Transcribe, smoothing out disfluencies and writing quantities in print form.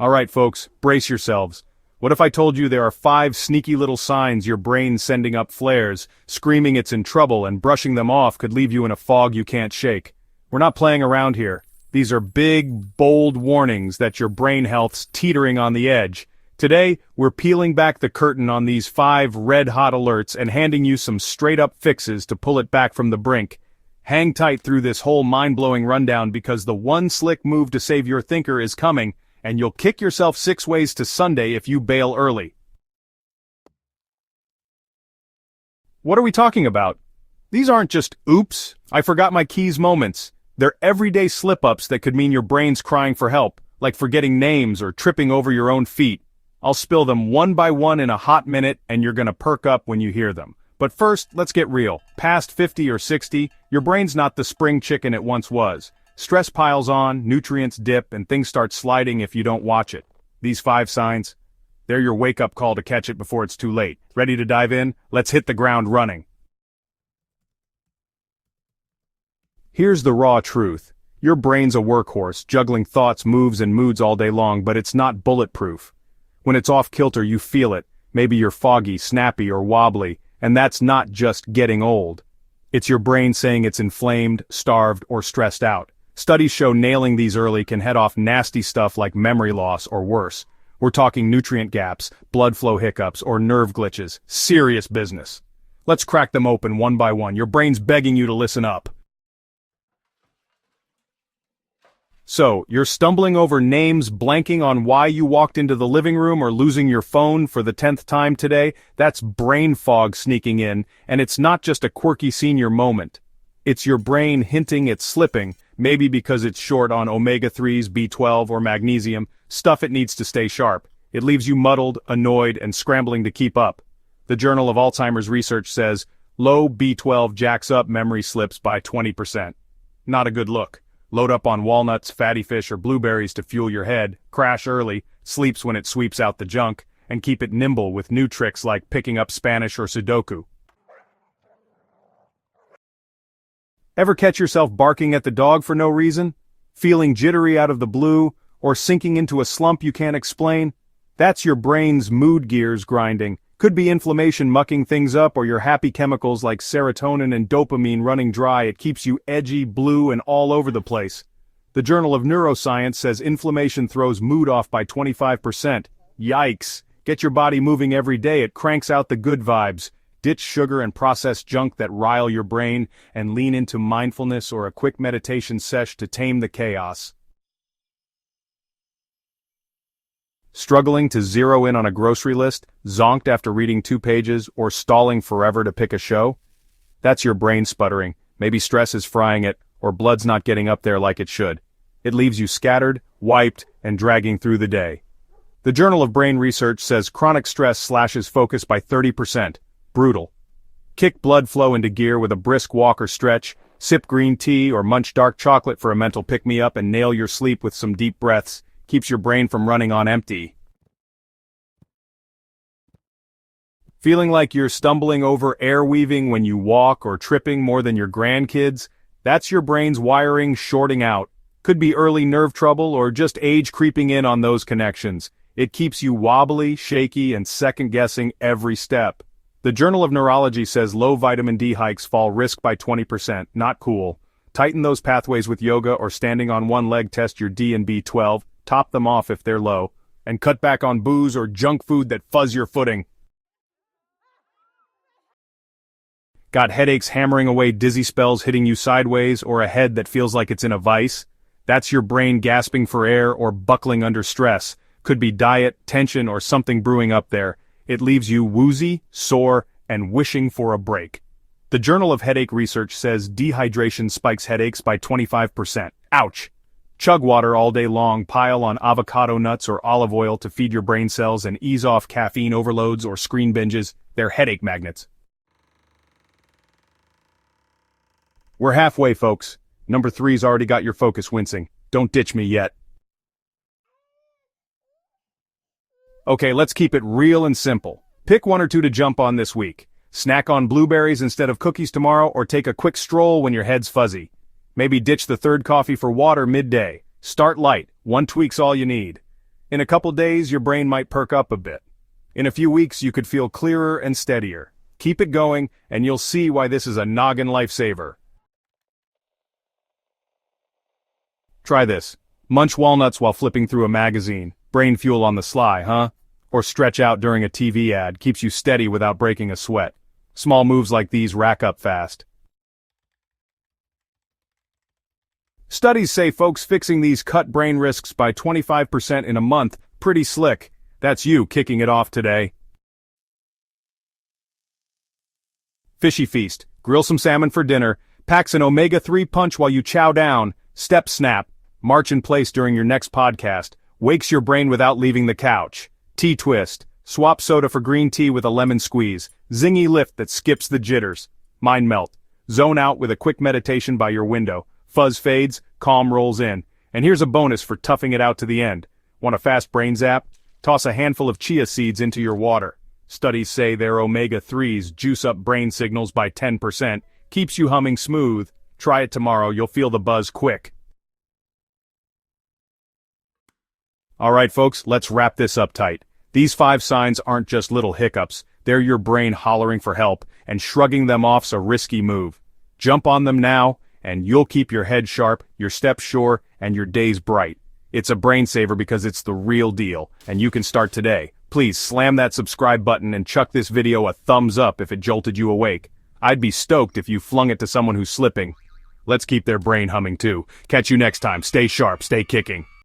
Alright folks, brace yourselves. What if I told you there are 5 sneaky little signs your brain's sending up flares, screaming it's in trouble, and brushing them off could leave you in a fog you can't shake? We're not playing around here. These are big, bold warnings that your brain health's teetering on the edge. Today, we're peeling back the curtain on these 5 red-hot alerts and handing you some straight-up fixes to pull it back from the brink. Hang tight through this whole mind-blowing rundown because the one slick move to save your thinker is coming, and you'll kick yourself 6 ways to Sunday if you bail early. What are we talking about? These aren't just oops, I forgot my keys moments. They're everyday slip-ups that could mean your brain's crying for help, like forgetting names or tripping over your own feet. I'll spill them one by one in a hot minute, and you're gonna perk up when you hear them. But first, let's get real. Past 50 or 60, your brain's not the spring chicken it once was. Stress piles on, nutrients dip, and things start sliding if you don't watch it. These 5 signs? They're your wake-up call to catch it before it's too late. Ready to dive in? Let's hit the ground running. Here's the raw truth. Your brain's a workhorse, juggling thoughts, moves, and moods all day long, but it's not bulletproof. When it's off-kilter, you feel it. Maybe you're foggy, snappy, or wobbly, and that's not just getting old. It's your brain saying it's inflamed, starved, or stressed out. Studies show nailing these early can head off nasty stuff like memory loss or worse. We're talking nutrient gaps, blood flow hiccups, or nerve glitches. Serious business. Let's crack them open one by one. Your brain's begging you to listen up. So, you're stumbling over names, blanking on why you walked into the living room, or losing your phone for the 10th time today? That's brain fog sneaking in, and it's not just a quirky senior moment. It's your brain hinting it's slipping, maybe because it's short on omega-3s, B12, or magnesium, stuff it needs to stay sharp. It leaves you muddled, annoyed, and scrambling to keep up. The Journal of Alzheimer's Research says, low B12 jacks up memory slips by 20%. Not a good look. Load up on walnuts, fatty fish, or blueberries to fuel your head, crash early, sleeps when it sweeps out the junk, and keep it nimble with new tricks like picking up Spanish or Sudoku. Ever catch yourself barking at the dog for no reason? Feeling jittery out of the blue, or sinking into a slump you can't explain? That's your brain's mood gears grinding. Could be inflammation mucking things up, or your happy chemicals like serotonin and dopamine running dry. It keeps you edgy, blue, and all over the place. The Journal of Neuroscience says inflammation throws mood off by 25%. Yikes! Get your body moving every day. It cranks out the good vibes. Ditch sugar and processed junk that rile your brain, and lean into mindfulness or a quick meditation sesh to tame the chaos. Struggling to zero in on a grocery list, zonked after reading 2 pages, or stalling forever to pick a show? That's your brain sputtering. Maybe stress is frying it, or blood's not getting up there like it should. It leaves you scattered, wiped, and dragging through the day. The Journal of Brain Research says chronic stress slashes focus by 30%. Brutal. Kick blood flow into gear with a brisk walk or stretch, sip green tea or munch dark chocolate for a mental pick-me-up, and nail your sleep with some deep breaths. Keeps your brain from running on empty. Feeling like you're stumbling over air weaving when you walk, or tripping more than your grandkids? That's your brain's wiring shorting out. Could be early nerve trouble or just age creeping in on those connections. It keeps you wobbly, shaky, and second-guessing every step. The Journal of Neurology says low vitamin D hikes fall risk by 20%. Not cool. Tighten those pathways with yoga or standing on one leg. Test your D and B12. Top them off if they're low, and cut back on booze or junk food that fuzz your footing. Got headaches hammering away, dizzy spells hitting you sideways, or a head that feels like it's in a vice? That's your brain gasping for air or buckling under stress. Could be diet, tension, or something brewing up there. It leaves you woozy, sore, and wishing for a break. The Journal of Headache Research says dehydration spikes headaches by 25%. Ouch! Chug water all day long, pile on avocado nuts or olive oil to feed your brain cells, and ease off caffeine overloads or screen binges. They're headache magnets. We're halfway, folks. Number 3's already got your focus wincing. Don't ditch me yet. Okay, let's keep it real and simple. Pick 1 or 2 to jump on this week. Snack on blueberries instead of cookies tomorrow, or take a quick stroll when your head's fuzzy. Maybe ditch the 3rd coffee for water midday. Start light. 1 tweak's all you need. In a couple days, your brain might perk up a bit. In a few weeks, you could feel clearer and steadier. Keep it going, and you'll see why this is a noggin lifesaver. Try this. Munch walnuts while flipping through a magazine. Brain fuel on the sly, huh? Or stretch out during a TV ad. Keeps you steady without breaking a sweat. Small moves like these rack up fast. Studies say folks fixing these cut brain risks by 25% in a month. Pretty slick. That's you kicking it off today. Fishy feast. Grill some salmon for dinner. Packs an omega-3 punch while you chow down. Step snap. March in place during your next podcast. Wakes your brain without leaving the couch. Tea twist. Swap soda for green tea with a lemon squeeze. Zingy lift that skips the jitters. Mind melt. Zone out with a quick meditation by your window. Fuzz fades, calm rolls in. And here's a bonus for toughing it out to the end. Want a fast brain zap? Toss a handful of chia seeds into your water. Studies say their omega-3s juice up brain signals by 10%. Keeps you humming smooth. Try it tomorrow, you'll feel the buzz quick. Alright folks, let's wrap this up tight. These 5 signs aren't just little hiccups. They're your brain hollering for help, and shrugging them off's a risky move. Jump on them now, and you'll keep your head sharp, your steps sure, and your days bright. It's a brain saver because it's the real deal, and you can start today. Please slam that subscribe button and chuck this video a thumbs up if it jolted you awake. I'd be stoked if you flung it to someone who's slipping. Let's keep their brain humming too. Catch you next time. Stay sharp, stay kicking.